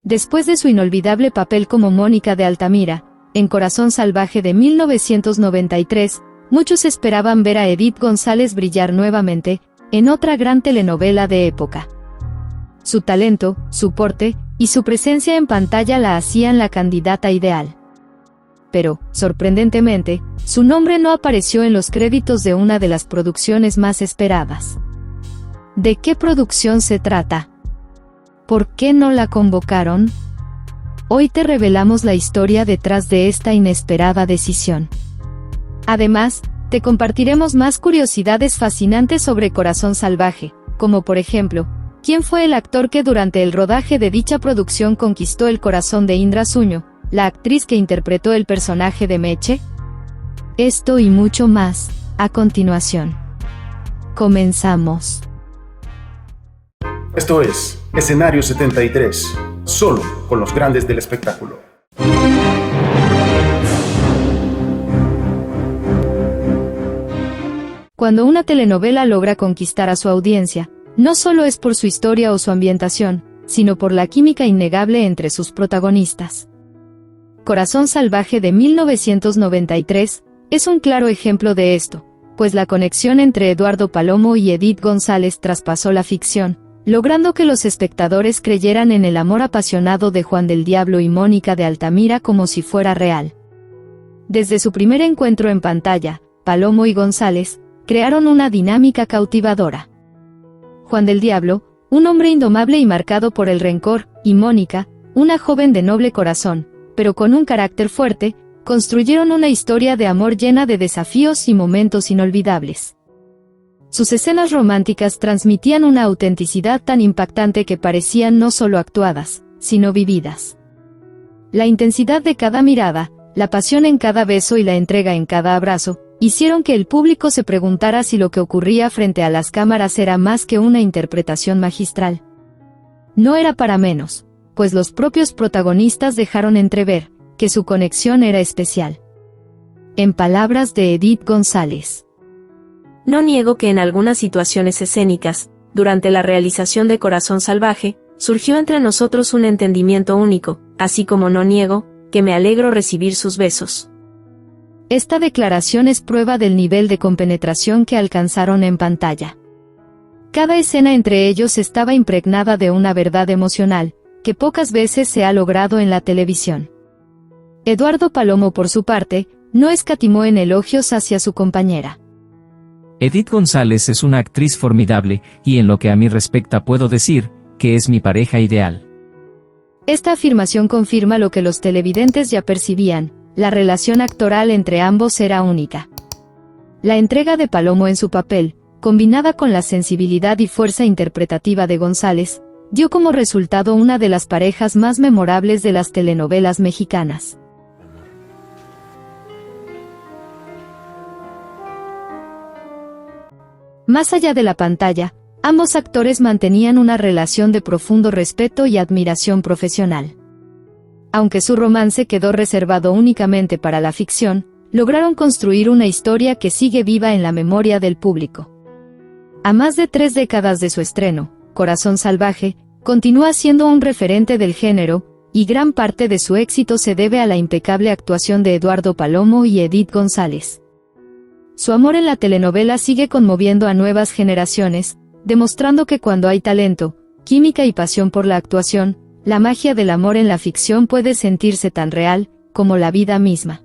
Después de su inolvidable papel como Mónica de Altamira, en Corazón Salvaje de 1993, muchos esperaban ver a Edith González brillar nuevamente, en otra gran telenovela de época. Su talento, su porte, y su presencia en pantalla la hacían la candidata ideal. Pero, sorprendentemente, su nombre no apareció en los créditos de una de las producciones más esperadas. ¿De qué producción se trata? ¿Por qué no la convocaron? Hoy te revelamos la historia detrás de esta inesperada decisión. Además, te compartiremos más curiosidades fascinantes sobre Corazón Salvaje, como por ejemplo, ¿quién fue el actor que durante el rodaje de dicha producción conquistó el corazón de Indra Suño, la actriz que interpretó el personaje de Meche? Esto y mucho más, a continuación. Comenzamos. Esto es Escenario 73, solo con los grandes del espectáculo. Cuando una telenovela logra conquistar a su audiencia, no solo es por su historia o su ambientación, sino por la química innegable entre sus protagonistas. Corazón Salvaje de 1993 es un claro ejemplo de esto, pues la conexión entre Eduardo Palomo y Edith González traspasó la ficción, logrando que los espectadores creyeran en el amor apasionado de Juan del Diablo y Mónica de Altamira como si fuera real. Desde su primer encuentro en pantalla, Palomo y González crearon una dinámica cautivadora. Juan del Diablo, un hombre indomable y marcado por el rencor, y Mónica, una joven de noble corazón, pero con un carácter fuerte, construyeron una historia de amor llena de desafíos y momentos inolvidables. Sus escenas románticas transmitían una autenticidad tan impactante que parecían no solo actuadas, sino vividas. La intensidad de cada mirada, la pasión en cada beso y la entrega en cada abrazo, hicieron que el público se preguntara si lo que ocurría frente a las cámaras era más que una interpretación magistral. No era para menos, pues los propios protagonistas dejaron entrever que su conexión era especial. En palabras de Edith González: no niego que en algunas situaciones escénicas, durante la realización de Corazón Salvaje, surgió entre nosotros un entendimiento único, así como no niego que me alegro recibir sus besos. Esta declaración es prueba del nivel de compenetración que alcanzaron en pantalla. Cada escena entre ellos estaba impregnada de una verdad emocional, que pocas veces se ha logrado en la televisión. Eduardo Palomo, por su parte, no escatimó en elogios hacia su compañera. Edith González es una actriz formidable, y en lo que a mí respecta puedo decir, que es mi pareja ideal. Esta afirmación confirma lo que los televidentes ya percibían: la relación actoral entre ambos era única. La entrega de Palomo en su papel, combinada con la sensibilidad y fuerza interpretativa de González, dio como resultado una de las parejas más memorables de las telenovelas mexicanas. Más allá de la pantalla, ambos actores mantenían una relación de profundo respeto y admiración profesional. Aunque su romance quedó reservado únicamente para la ficción, lograron construir una historia que sigue viva en la memoria del público. A más de 3 décadas de su estreno, Corazón Salvaje continúa siendo un referente del género, y gran parte de su éxito se debe a la impecable actuación de Eduardo Palomo y Edith González. Su amor en la telenovela sigue conmoviendo a nuevas generaciones, demostrando que cuando hay talento, química y pasión por la actuación, la magia del amor en la ficción puede sentirse tan real como la vida misma.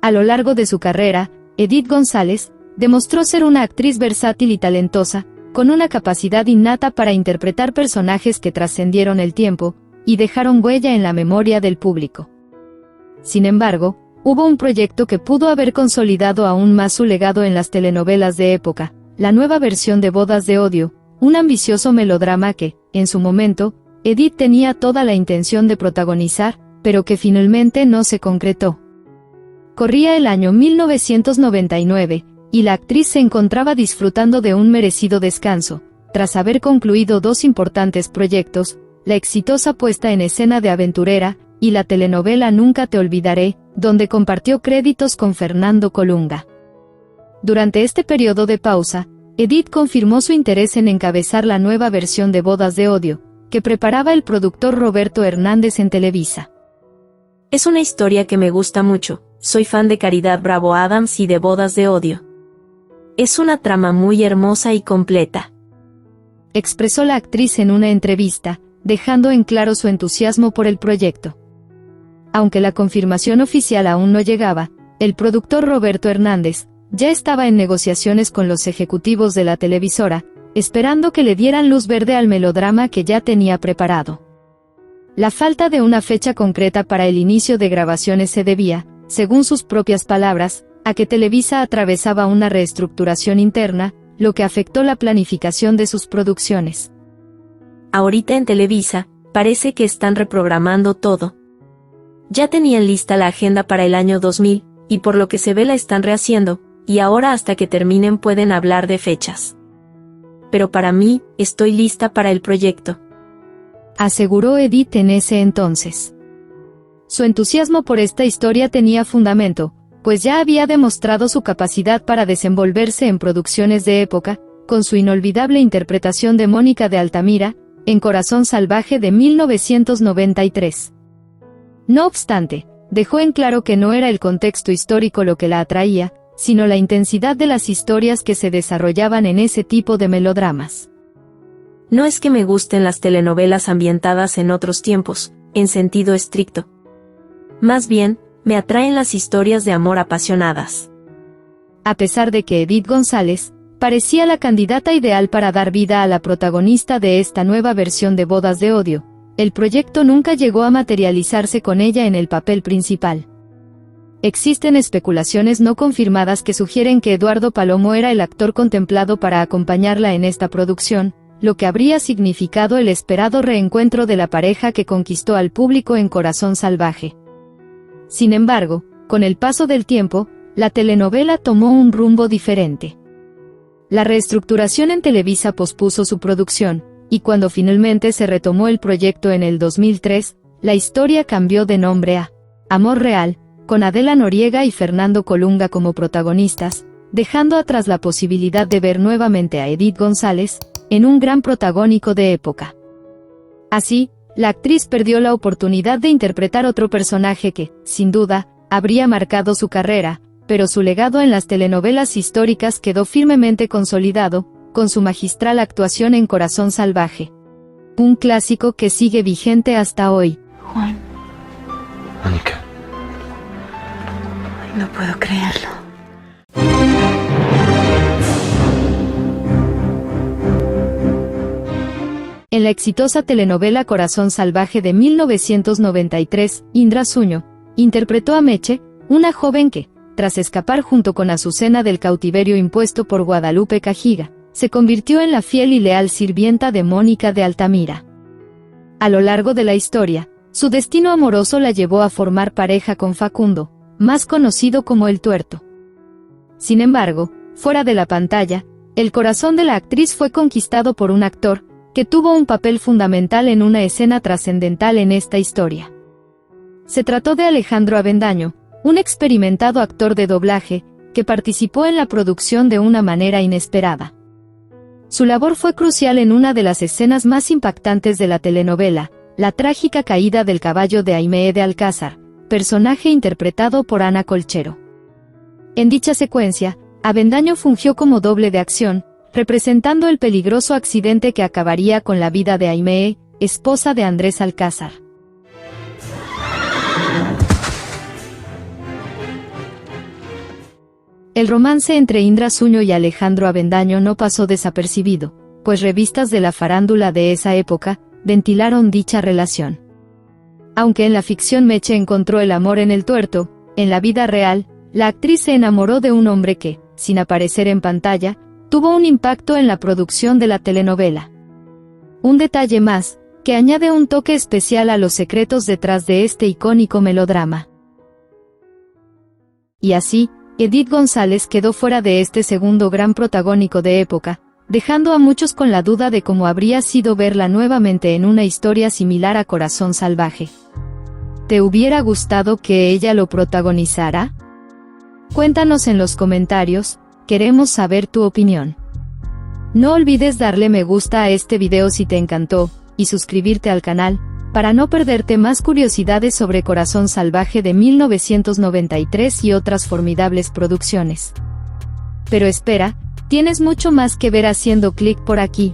A lo largo de su carrera, Edith González demostró ser una actriz versátil y talentosa, con una capacidad innata para interpretar personajes que trascendieron el tiempo y dejaron huella en la memoria del público. Sin embargo, hubo un proyecto que pudo haber consolidado aún más su legado en las telenovelas de época: la nueva versión de Bodas de Odio, un ambicioso melodrama que, en su momento, Edith tenía toda la intención de protagonizar, pero que finalmente no se concretó. Corría el año 1999, y la actriz se encontraba disfrutando de un merecido descanso, tras haber concluido 2 importantes proyectos: la exitosa puesta en escena de Aventurera, y la telenovela Nunca te olvidaré, donde compartió créditos con Fernando Colunga. Durante este periodo de pausa, Edith confirmó su interés en encabezar la nueva versión de Bodas de Odio, que preparaba el productor Roberto Hernández en Televisa. Es una historia que me gusta mucho, soy fan de Caridad Bravo Adams y de Bodas de Odio. Es una trama muy hermosa y completa, expresó la actriz en una entrevista, dejando en claro su entusiasmo por el proyecto. Aunque la confirmación oficial aún no llegaba, el productor Roberto Hernández ya estaba en negociaciones con los ejecutivos de la televisora, esperando que le dieran luz verde al melodrama que ya tenía preparado. La falta de una fecha concreta para el inicio de grabaciones se debía, según sus propias palabras, a que Televisa atravesaba una reestructuración interna, lo que afectó la planificación de sus producciones. Ahorita en Televisa, parece que están reprogramando todo. Ya tenían lista la agenda para el año 2000, y por lo que se ve la están rehaciendo, y ahora hasta que terminen pueden hablar de fechas. Pero para mí, estoy lista para el proyecto, aseguró Edith en ese entonces. Su entusiasmo por esta historia tenía fundamento, pues ya había demostrado su capacidad para desenvolverse en producciones de época, con su inolvidable interpretación de Mónica de Altamira, en Corazón Salvaje de 1993. No obstante, dejó en claro que no era el contexto histórico lo que la atraía, sino la intensidad de las historias que se desarrollaban en ese tipo de melodramas. No es que me gusten las telenovelas ambientadas en otros tiempos, en sentido estricto. Más bien, me atraen las historias de amor apasionadas. A pesar de que Edith González parecía la candidata ideal para dar vida a la protagonista de esta nueva versión de Bodas de Odio, el proyecto nunca llegó a materializarse con ella en el papel principal. Existen especulaciones no confirmadas que sugieren que Eduardo Palomo era el actor contemplado para acompañarla en esta producción, lo que habría significado el esperado reencuentro de la pareja que conquistó al público en Corazón Salvaje. Sin embargo, con el paso del tiempo, la telenovela tomó un rumbo diferente. La reestructuración en Televisa pospuso su producción, y cuando finalmente se retomó el proyecto en el 2003, la historia cambió de nombre a Amor Real, con Adela Noriega y Fernando Colunga como protagonistas, dejando atrás la posibilidad de ver nuevamente a Edith González en un gran protagónico de época. Así, la actriz perdió la oportunidad de interpretar otro personaje que, sin duda, habría marcado su carrera, pero su legado en las telenovelas históricas quedó firmemente consolidado, con su magistral actuación en Corazón Salvaje. Un clásico que sigue vigente hasta hoy. Juan. Mónica. No puedo creerlo. En la exitosa telenovela Corazón Salvaje de 1993, Indra Suño interpretó a Meche, una joven que, tras escapar junto con Azucena del cautiverio impuesto por Guadalupe Cajiga, se convirtió en la fiel y leal sirvienta de Mónica de Altamira. A lo largo de la historia, su destino amoroso la llevó a formar pareja con Facundo, más conocido como El Tuerto. Sin embargo, fuera de la pantalla, el corazón de la actriz fue conquistado por un actor, que tuvo un papel fundamental en una escena trascendental en esta historia. Se trató de Alejandro Avendaño, un experimentado actor de doblaje, que participó en la producción de una manera inesperada. Su labor fue crucial en una de las escenas más impactantes de la telenovela, la trágica caída del caballo de Aimee de Alcázar, personaje interpretado por Ana Colchero. En dicha secuencia, Avendaño fungió como doble de acción, representando el peligroso accidente que acabaría con la vida de Aimee, esposa de Andrés Alcázar. El romance entre Indra Suño y Alejandro Avendaño no pasó desapercibido, pues revistas de la farándula de esa época ventilaron dicha relación. Aunque en la ficción Meche encontró el amor en El Tuerto, en la vida real, la actriz se enamoró de un hombre que, sin aparecer en pantalla, tuvo un impacto en la producción de la telenovela. Un detalle más, que añade un toque especial a los secretos detrás de este icónico melodrama. Y así, Edith González quedó fuera de este segundo gran protagónico de época, dejando a muchos con la duda de cómo habría sido verla nuevamente en una historia similar a Corazón Salvaje. ¿Te hubiera gustado que ella lo protagonizara? Cuéntanos en los comentarios, Queremos saber tu opinión. No olvides darle me gusta a este video si te encantó, y suscribirte al canal, para no perderte más curiosidades sobre Corazón Salvaje de 1993 y otras formidables producciones. Pero espera, tienes mucho más que ver haciendo clic por aquí.